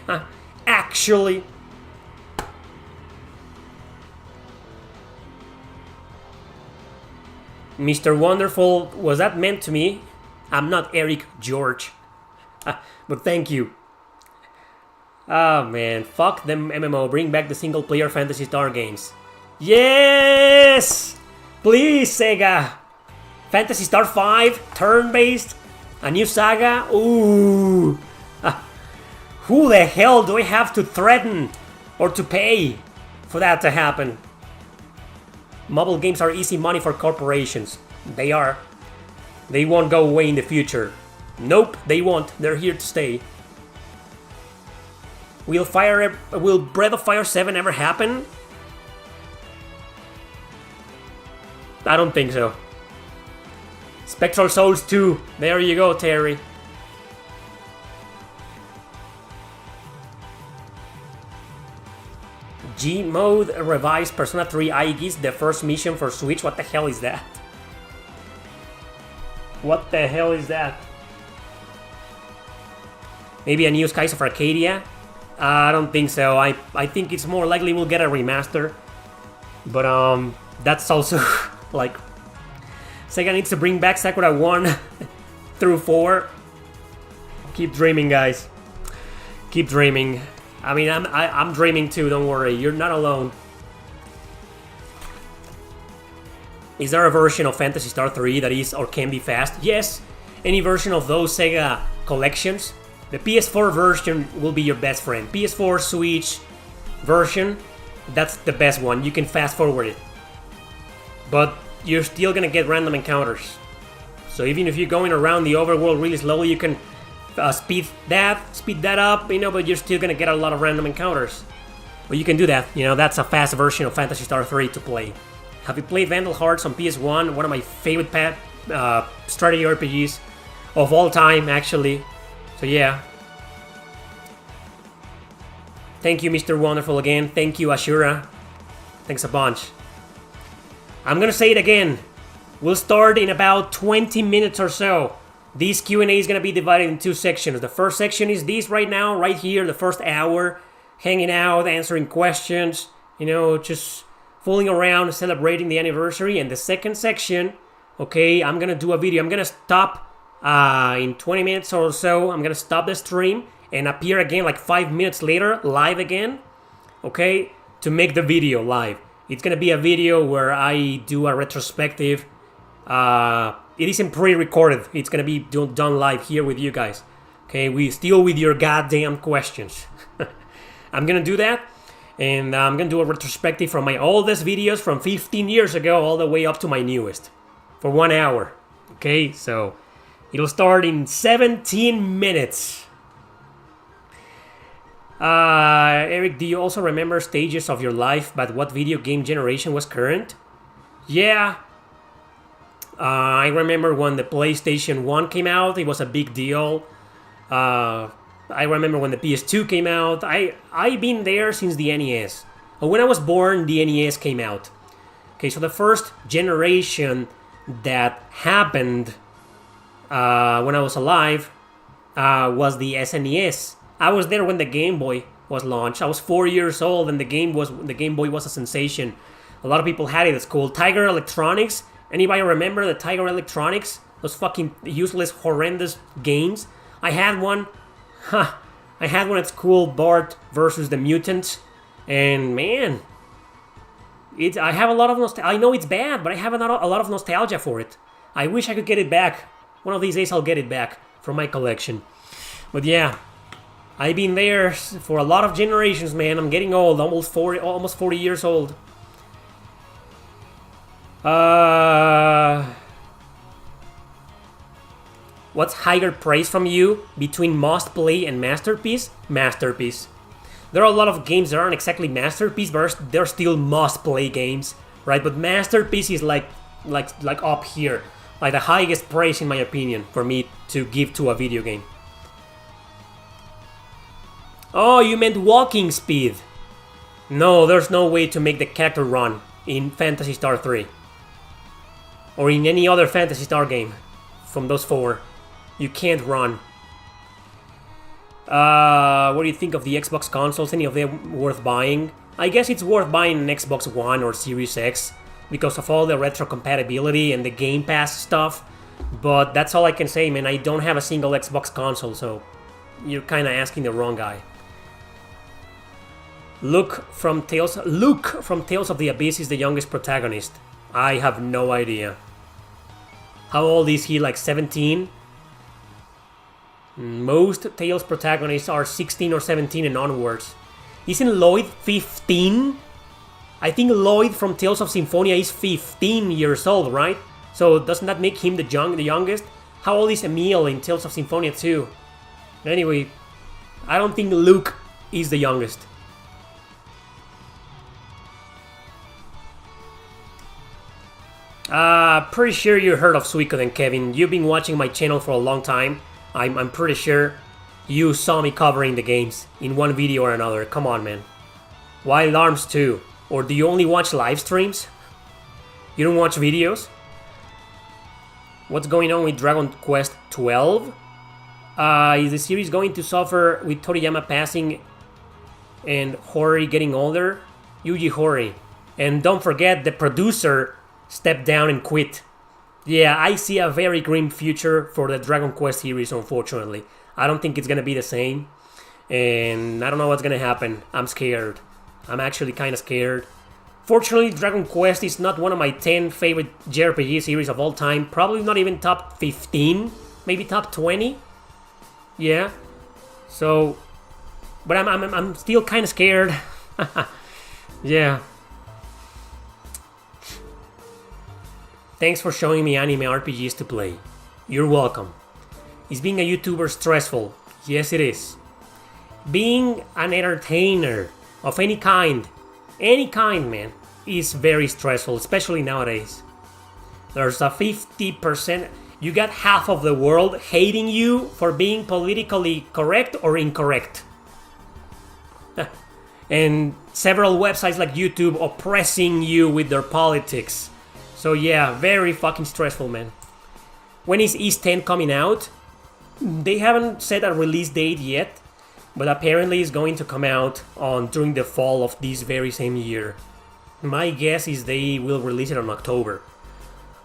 Speaker 1: Actually. Mr. Wonderful, was that meant to me? I'm not Eric George. But thank you. Oh man, fuck them MMO. Bring back the single player Phantasy Star games. Yes! Please, Sega! Phantasy Star 5, turn-based, a new saga. Ooh! Who the hell do I have to threaten or to pay for that to happen? Mobile games are easy money for corporations. They are. They won't go away in the future. Nope, they won't. They're here to stay. Will Breath of Fire 7 ever happen? I don't think so. Spectral Souls 2. There you go, Terry. G mode revised Persona 3 Aegis, the first mission for Switch. What the hell is that? What the hell is that? Maybe a new Skies of Arcadia? I don't think so. I think it's more likely we'll get a remaster. But that's also like Sega needs to bring back Sakura 1 through 4. Keep dreaming, guys. Keep dreaming. I mean, I'm dreaming too, don't worry. You're not alone. Is there a version of Phantasy Star 3 that is or can be fast? Yes. Any version of those Sega collections. The PS4 version will be your best friend. PS4 Switch version, that's the best one. You can fast forward it. But you're still gonna get random encounters. So even if you're going around the overworld really slowly, you can speed that up, you know, but you're still gonna get a lot of random encounters. But you can do that, you know, that's a fast version of Phantasy Star 3 to play. Have you played Vandal Hearts on PS1? One of my favorite strategy RPGs of all time, actually. So yeah. Thank you, Mr. Wonderful, again. Thank you, Ashura. Thanks a bunch. I'm gonna say it again. We'll start in about 20 minutes or so. This Q&A is gonna be divided in two sections. The first section is this right now, right here, the first hour. Hanging out, answering questions, you know, just fooling around, celebrating the anniversary. And the second section, okay, I'm gonna do a video. I'm gonna stop in 20 minutes or so. I'm gonna stop the stream and appear again like 5 minutes later, live again, okay, to make the video live. It's gonna be a video where I do a retrospective. It isn't pre-recorded. It's gonna be done live here with you guys. Okay, we still with your goddamn questions. I'm gonna do that, and I'm gonna do a retrospective from my oldest videos from 15 years ago all the way up to my newest for 1 hour. Okay, so it'll start in 17 minutes. Eric, do you also remember stages of your life, but what video game generation was current? Yeah. I remember when the PlayStation 1 came out, it was a big deal. I remember when the PS2 came out. I've been there since the NES. When I was born, the NES came out. Okay, so the first generation that happened when I was alive was the SNES. I was there when the Game Boy was launched. I was 4 years old and the Game Boy was a sensation. A lot of people had it at school. Tiger Electronics. Anybody remember the Tiger Electronics? Those fucking useless, horrendous games. I had one. I had one at school. Bart versus the Mutants, and man, I have a lot of nostalgia. I know it's bad, but I have a lot of nostalgia for it. I wish I could get it back. One of these days, I'll get it back from my collection. But yeah. I've been there for a lot of generations, man. I'm getting old, almost 40 years old. What's higher praise from you between must play and masterpiece? Masterpiece. There are a lot of games that aren't exactly masterpiece, but they're still must play games, right? But masterpiece is like up here, like the highest praise in my opinion for me to give to a video game. Oh, you meant walking speed. No, there's no way to make the character run in Phantasy Star 3. Or in any other Phantasy Star game from those four. You can't run. What do you think of the Xbox consoles? Any of them worth buying? I guess it's worth buying an Xbox One or Series X. because of all the retro compatibility and the Game Pass stuff. But that's all I can say, man. I don't have a single Xbox console, so you're kind of asking the wrong guy. Luke from Tales of the Abyss is the youngest protagonist. I have no idea. How old is he? Like 17? Most Tales protagonists are 16 or 17 and onwards. Isn't Lloyd 15? I think Lloyd from Tales of Symphonia is 15 years old, right? So doesn't that make him the youngest? How old is Emil in Tales of Symphonia 2? Anyway, I don't think Luke is the youngest. Pretty sure you heard of Suikoden, Kevin. You've been watching my channel for a long time. I'm pretty sure you saw me covering the games in one video or another. Come on, man. Wild Arms 2. Or do you only watch live streams? You don't watch videos? What's going on with Dragon Quest 12? Is the series going to suffer with Toriyama passing and Hori getting older? Yuji Horii. And don't forget, the producer stepped down and quit. Yeah, I see a very grim future for the Dragon Quest series, unfortunately. I don't think it's gonna be the same. And I don't know what's gonna happen. I'm scared. I'm actually kind of scared. Fortunately, Dragon Quest is not one of my 10 favorite JRPG series of all time. Probably not even top 15. Maybe top 20. Yeah. So, but I'm still kind of scared. Yeah. Thanks for showing me anime RPGs to play. You're welcome. Is being a YouTuber stressful? Yes, it is. Being an entertainer of any kind, man, is very stressful, especially nowadays. There's a 50%, you got half of the world hating you for being politically correct or incorrect. And several websites like YouTube oppressing you with their politics. So yeah, very fucking stressful, man. When is East 10 coming out? They haven't set a release date yet, but apparently it's going to come out during the fall of this very same year. My guess is they will release it in October.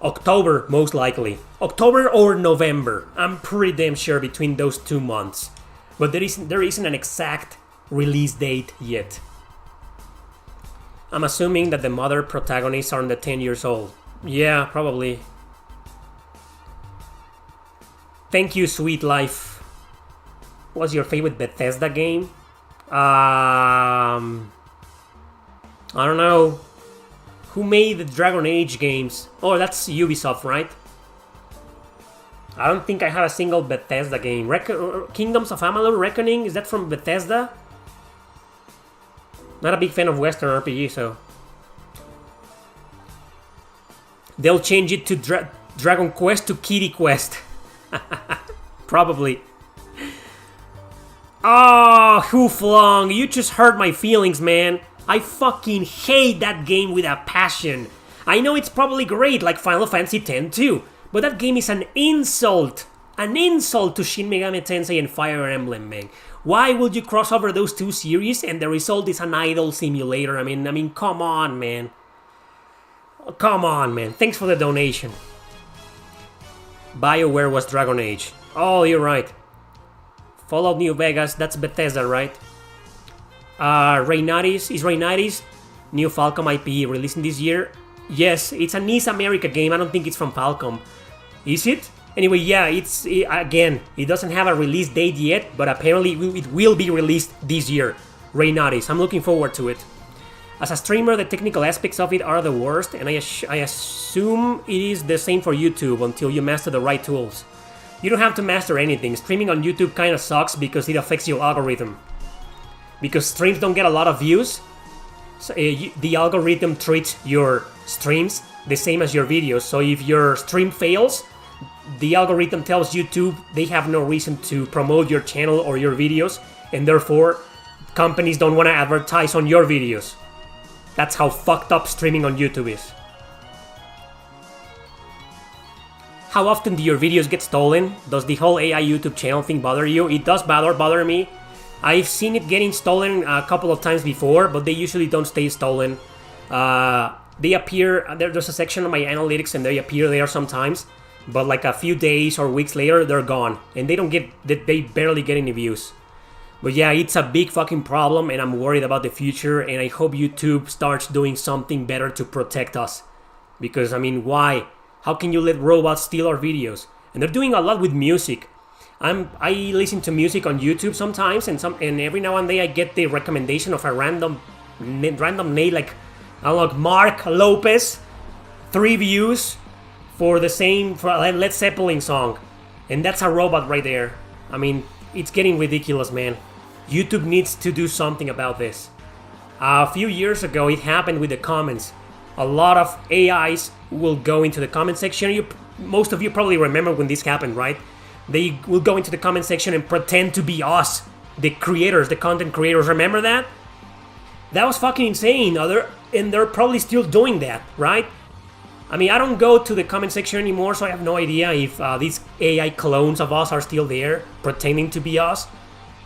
Speaker 1: October, most likely. October or November. I'm pretty damn sure between those 2 months. But there isn't an exact release date yet. I'm assuming that the mother protagonists are under 10 years old. Yeah, probably. Thank you, Sweet Life. What's your favorite Bethesda game? I don't know. Who made the Dragon Age games? Oh, that's Ubisoft, right? I don't think I have a single Bethesda game. Kingdoms of Amalur Reckoning, is that from Bethesda? Not a big fan of Western RPG, so... They'll change it to Dragon Quest to Kitty Quest. Probably. Oh, Hooflong, you just hurt my feelings, man. I fucking hate that game with a passion. I know it's probably great, like Final Fantasy X too, but that game is an insult. An insult to Shin Megami Tensei and Fire Emblem, man. Why would you cross over those two series and the result is an idle simulator? I mean, come on, man. Come on, man. Thanks for the donation. BioWare was Dragon Age. Oh, you're right. Fallout New Vegas, that's Bethesda, right? Is Reynardis new Falcom IP releasing this year? Yes, it's a NIS America game. I don't think it's from Falcom. Is it? Anyway, yeah, it doesn't have a release date yet, but apparently it will be released this year. Reynardis, I'm looking forward to it. As a streamer, the technical aspects of it are the worst, and I assume it is the same for YouTube until you master the right tools. You don't have to master anything. Streaming on YouTube kinda sucks because it affects your algorithm. Because streams don't get a lot of views, so, the algorithm treats your streams the same as your videos. So if your stream fails, the algorithm tells YouTube they have no reason to promote your channel or your videos, and therefore companies don't want to advertise on your videos. That's how fucked up streaming on YouTube is. How often do your videos get stolen? Does the whole AI YouTube channel thing bother you? It does bother me. I've seen it getting stolen a couple of times before, but they usually don't stay stolen. they appear, there's a section of my analytics and they appear there sometimes, but like a few days or weeks later, they're gone. And they barely get any views. But yeah, it's a big fucking problem and I'm worried about the future and I hope YouTube starts doing something better to protect us. Because, I mean, why? How can you let robots steal our videos? And they're doing a lot with music. I listen to music on YouTube sometimes and every now and then I get the recommendation of a random name like, I don't know, Mark Lopez, 3 views for a Led Zeppelin song. And that's a robot right there. I mean, it's getting ridiculous, man. YouTube needs to do something about this. A few years ago, it happened with the comments. A lot of AIs will go into the comment section. Most of you probably remember when this happened, right? They will go into the comment section and pretend to be us, the creators, the content creators. Remember that? That was fucking insane. And they're probably still doing that, right? I mean, I don't go to the comment section anymore, so I have no idea if these AI clones of us are still there, pretending to be us.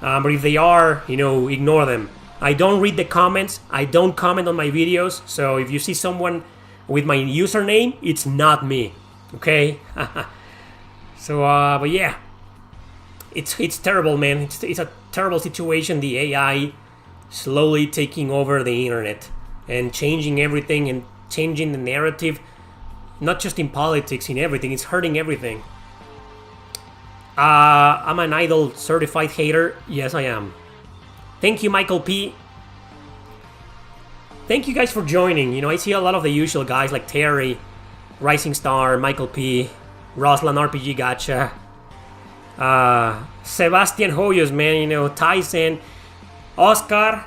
Speaker 1: But if they are, ignore them. I don't read the comments. I don't comment on my videos. So if you see someone with my username, it's not me. Okay? So, but yeah. It's terrible, man. It's a terrible situation. The AI slowly taking over the internet and changing everything and changing the narrative. Not just in politics, in everything. It's hurting everything. I'm an idol certified hater. Yes, I am. Thank you, Michael P. Thank you guys for joining. I see a lot of the usual guys like Terry, Rising Star, Michael P, Roslan RPG Gacha, Sebastian Hoyos, man, Tyson, Oscar.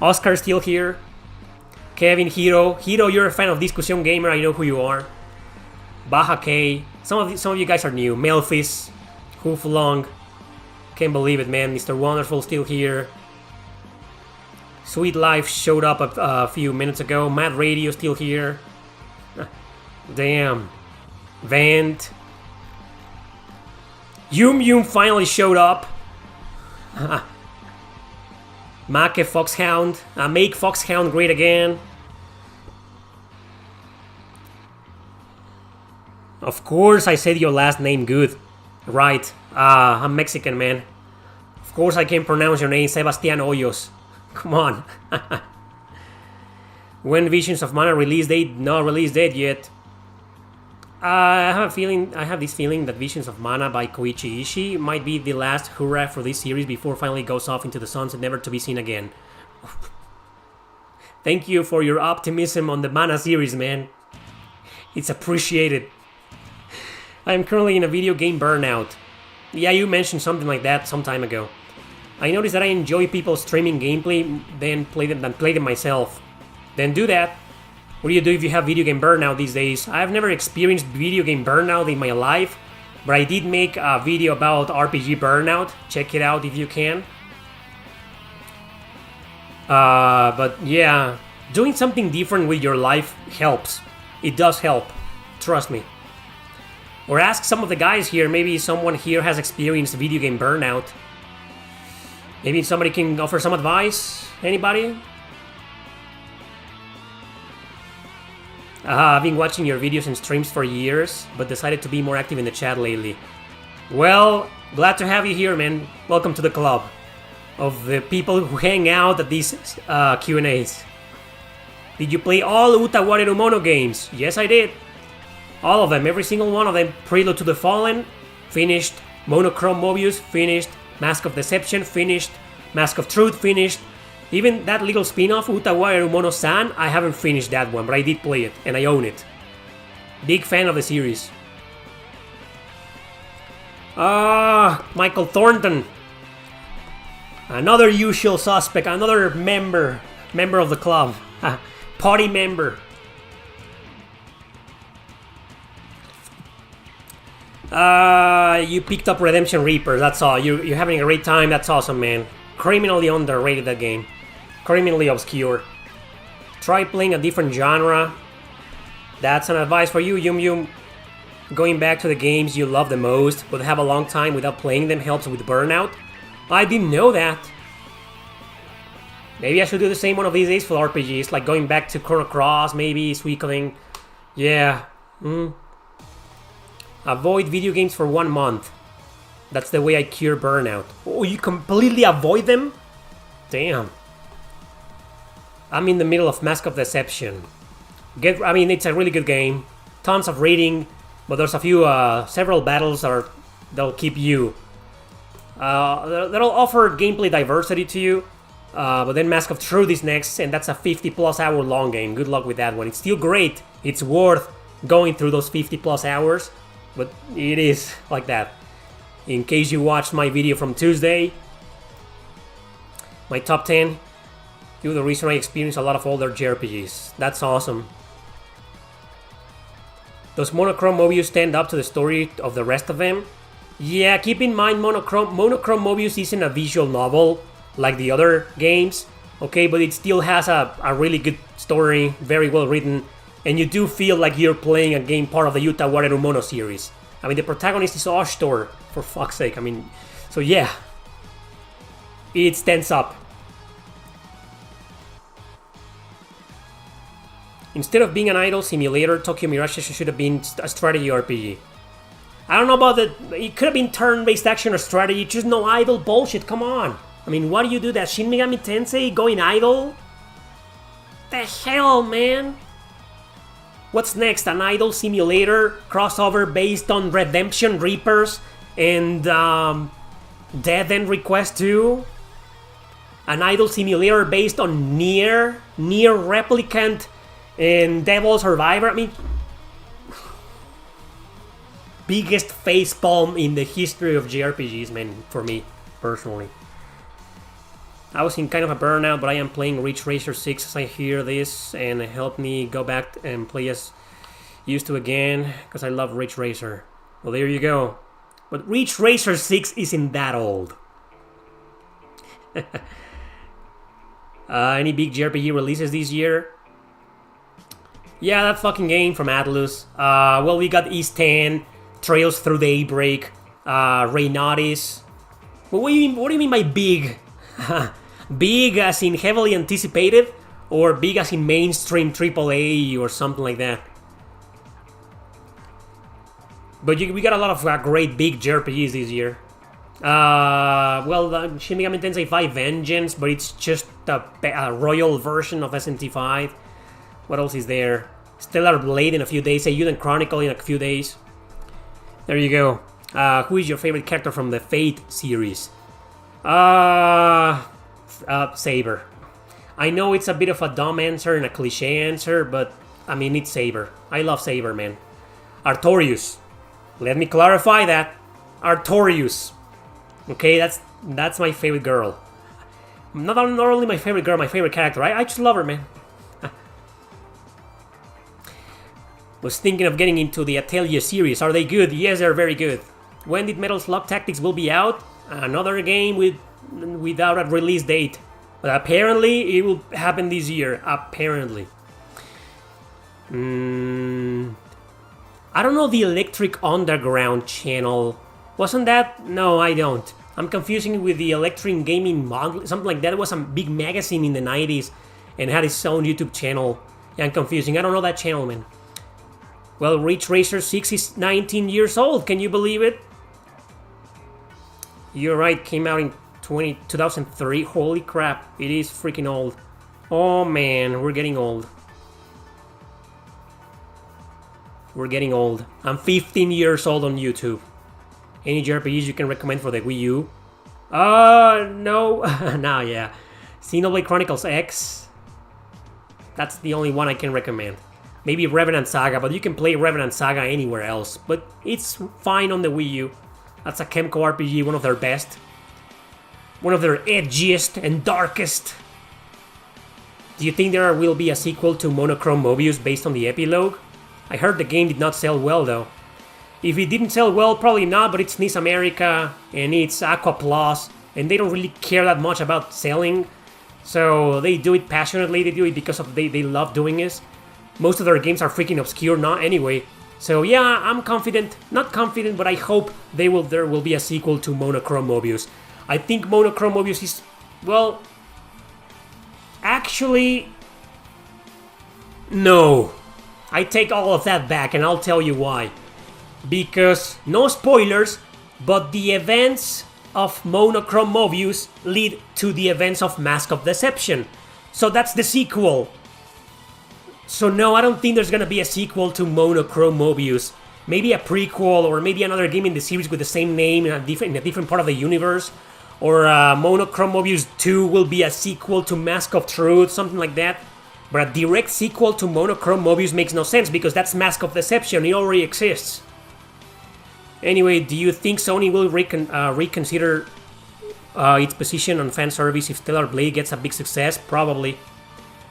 Speaker 1: Oscar's still here. Kevin, Hiro, you're a fan of Discussion Gamer. I know who you are. Baja K. Some of you guys are new. Melfis, Hooflong. Can't believe it, man. Mr. Wonderful still here. Sweet Life showed up a few minutes ago. Mad Radio still here. Damn. Vant. Yum finally showed up. Make Foxhound. Make Foxhound great again. Of course I said your last name good. Right. I'm Mexican, man. Of course I can pronounce your name, Sebastian Hoyos. Come on. When Visions of Mana release date? No release date yet. I have this feeling that Visions of Mana by Koichi Ishii might be the last hurrah for this series before finally goes off into the sunset, never to be seen again. Thank you for your optimism on the Mana series, man. It's appreciated. I am currently in a video game burnout. Yeah, you mentioned something like that some time ago. I noticed that I enjoy people streaming gameplay than play them myself. Then do that. What do you do if you have video game burnout these days? I've never experienced video game burnout in my life, but I did make a video about RPG burnout. Check it out if you can. But yeah, doing something different with your life helps. It does help. Trust me. Or ask some of the guys here. Maybe someone here has experienced video game burnout. Maybe somebody can offer some advice. Anybody? I've been watching your videos and streams for years, but decided to be more active in the chat lately. Well, glad to have you here, man. Welcome to the club of the people who hang out at these Q&As. Did you play all Utawareru Mono games? Yes, I did. All of them, every single one of them. Prelude to the Fallen, finished. Monochrome Mobius, finished. Mask of Deception, finished. Mask of Truth, finished. Even that little spin-off, Utawareru Mono-san, I haven't finished that one, but I did play it, and I own it. Big fan of the series. Michael Thornton. Another usual suspect, another member of the club. Party member. You picked up Redemption Reaper, that's all. You're having a great time, that's awesome, man. Criminally underrated, that game. Criminally obscure. Try playing a different genre. That's an advice for you, Yum. Going back to the games you love the most, but have a long time without playing them helps with burnout. I didn't know that. Maybe I should do the same one of these days for RPGs, like going back to Chrono Cross, maybe Suikoden. Yeah. Avoid video games for 1 month. That's the way I cure burnout. Oh, you completely avoid them? Damn. I'm in the middle of Mask of Deception. I mean, it's a really good game. Tons of reading, but there's several battles that'll keep you. That'll offer gameplay diversity to you. But then Mask of Truth is next, and that's a 50+ hour long game. Good luck with that one. It's still great. It's worth going through those 50+ hours, but it is like that. In case you watched my video from Tuesday, my top 10, you're the reason I experienced a lot of older JRPGs. That's awesome. Does Monochrome Mobius stand up to the story of the rest of them? Yeah, keep in mind Monochrome Mobius isn't a visual novel like the other games, okay, but it still has a really good story, very well written, and you do feel like you're playing a game part of the Yuta Wareru Mono series. I mean, the protagonist is Ashtor, for fuck's sake. I mean, so yeah, it stands up. Instead of being an idle simulator, Tokyo Mirage should have been a strategy RPG. I don't know about it could have been turn-based action or strategy, just no idle bullshit, come on. I mean, why do you do that? Shin Megami Tensei going idle? The hell, man? What's next? An idle simulator crossover based on Redemption Reapers and Dead End Request 2? An idle simulator based on Nier Replicant and Devil Survivor? I mean, biggest facepalm in the history of JRPGs, man, for me, personally. I was in kind of a burnout, but I am playing Ridge Racer 6 as I hear this, and it helped me go back and play as used to again, because I love Ridge Racer. Well, there you go. But Ridge Racer 6 isn't that old. Any big JRPG releases this year? Yeah, that fucking game from Atlus. Well, we got East 10, Trails Through Daybreak, Reynaudis. Well, what do you mean by big? Big as in heavily anticipated, or big as in mainstream AAA or something like that? But we got a lot of great big JRPGs this year. Well, Shin Megami Tensei 5 Vengeance, but it's just a royal version of SMT5. What else is there? Stellar Blade in a few days, Eiyuden Chronicle in a few days. There you go. Who is your favorite character from the Fate series? Saber. I know it's a bit of a dumb answer and a cliche answer, but I mean, it's Saber. I love Saber, man. Artorius. Let me clarify that. Artorius. Okay, that's my favorite girl. Not only my favorite girl, my favorite character. I just love her, man. Was thinking of getting into the Atelier series. Are they good? Yes, they're very good. When did Metal Slug Tactics will be out? Another game without a release date. But apparently it will happen this year. Apparently. I don't know the Electric Underground channel. Wasn't that? No, I don't. I'm confusing it with the Electric Gaming Monthly. Something like that. It was a big magazine in the 90s and had its own YouTube channel. Yeah, I'm confusing. I don't know that channel, man. Well, Ridge Racer 6 is 19 years old. Can you believe it? You're right. Came out in 2003. Holy crap. It is freaking old. Oh, man. We're getting old. We're getting old. I'm 15 years old on YouTube. Any JRPGs you can recommend for the Wii U? No. Nah, yeah. Xenoblade Chronicles X. That's the only one I can recommend. Maybe Revenant Saga, but you can play Revenant Saga anywhere else. But it's fine on the Wii U. That's a Kemco RPG, one of their best. One of their edgiest and darkest. Do you think there will be a sequel to Monochrome Mobius based on the epilogue? I heard the game did not sell well though. If it didn't sell well, probably not, but it's NIS America and it's Aqua Plus, and they don't really care that much about selling. So they do it passionately, they do it because of they love doing this. Most of their games are freaking obscure now anyway. So yeah, I'm confident. Not confident, but I hope there will be a sequel to Monochrome Mobius. I think Monochrome Mobius is, well, Actually, no. I take all of that back, and I'll tell you why. Because, no spoilers, but the events of Monochrome Mobius lead to the events of Mask of Deception. So that's the sequel. So no, I don't think there's gonna be a sequel to Monochrome Mobius. Maybe a prequel, or maybe another game in the series with the same name in a different part of the universe. Or Monochrome Mobius 2 will be a sequel to Mask of Truth, something like that. But a direct sequel to Monochrome Mobius makes no sense, because that's Mask of Deception, it already exists. Anyway, do you think Sony will reconsider its position on fan service if Stellar Blade gets a big success? Probably.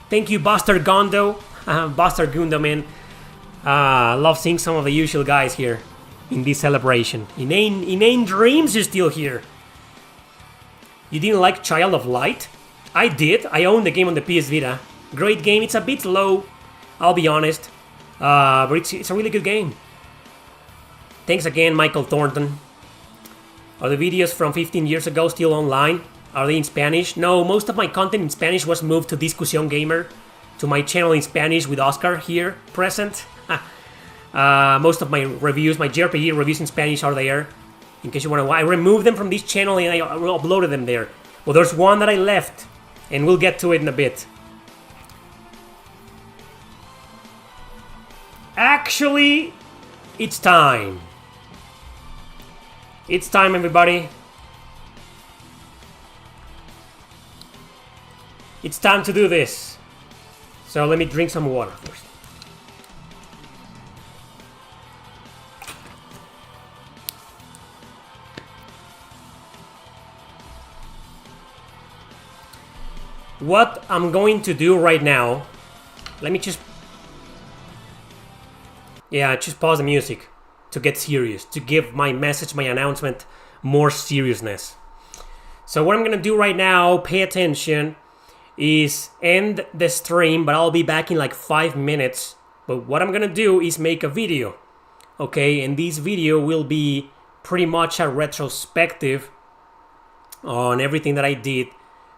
Speaker 1: Thank you, Buster Gondo. Buster Gundo, man. Love seeing some of the usual guys here in this celebration. Inane Dreams is still here. You didn't like Child of Light? I did. I own the game on the PS Vita. Great game. It's a bit low, I'll be honest. But it's a really good game. Thanks again, Michael Thornton. Are the videos from 15 years ago still online? Are they in Spanish? No, most of my content in Spanish was moved to Discusión Gamer, to my channel in Spanish with Oscar here present. Most of my reviews, my JRPG reviews in Spanish are there. In case you want to, I removed them from this channel and I uploaded them there. Well, there's one that I left, and we'll get to it in a bit. Actually, it's time. It's time, everybody. It's time to do this. So let me drink some water first. What I'm going to do right now, let me just pause the music to get serious, to give my message, my announcement, more seriousness. So what I'm gonna do right now, pay attention, is end the stream, but I'll be back in like 5 minutes. But what I'm gonna do is make a video, okay? And this video will be pretty much a retrospective on everything that I did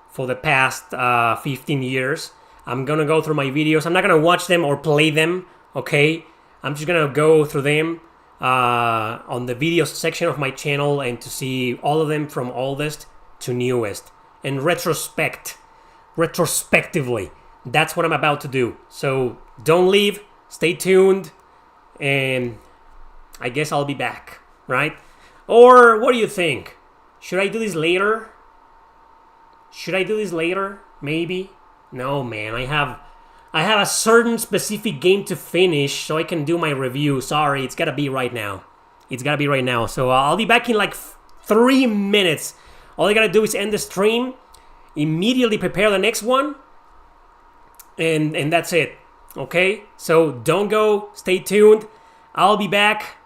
Speaker 1: for the past 15 years. I'm gonna go through my videos. I'm not gonna watch them or play them, okay? I'm just gonna go through them on the videos section of my channel and to see all of them from oldest to newest and retrospectively. That's what I'm about to do. So don't leave, stay tuned, and I guess I'll be back, right? Or what do you think? Should I do this later? Maybe? No, man, I have a certain specific game to finish so I can do my review. Sorry, it's gotta be right now. So I'll be back in like 3 minutes. All I gotta do is end the stream, immediately prepare the next one, and that's it. Okay? So don't go, stay tuned. I'll be back.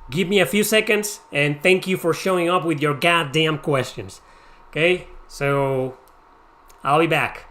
Speaker 1: Give me a few seconds, and thank you for showing up with your goddamn questions. Okay? So I'll be back.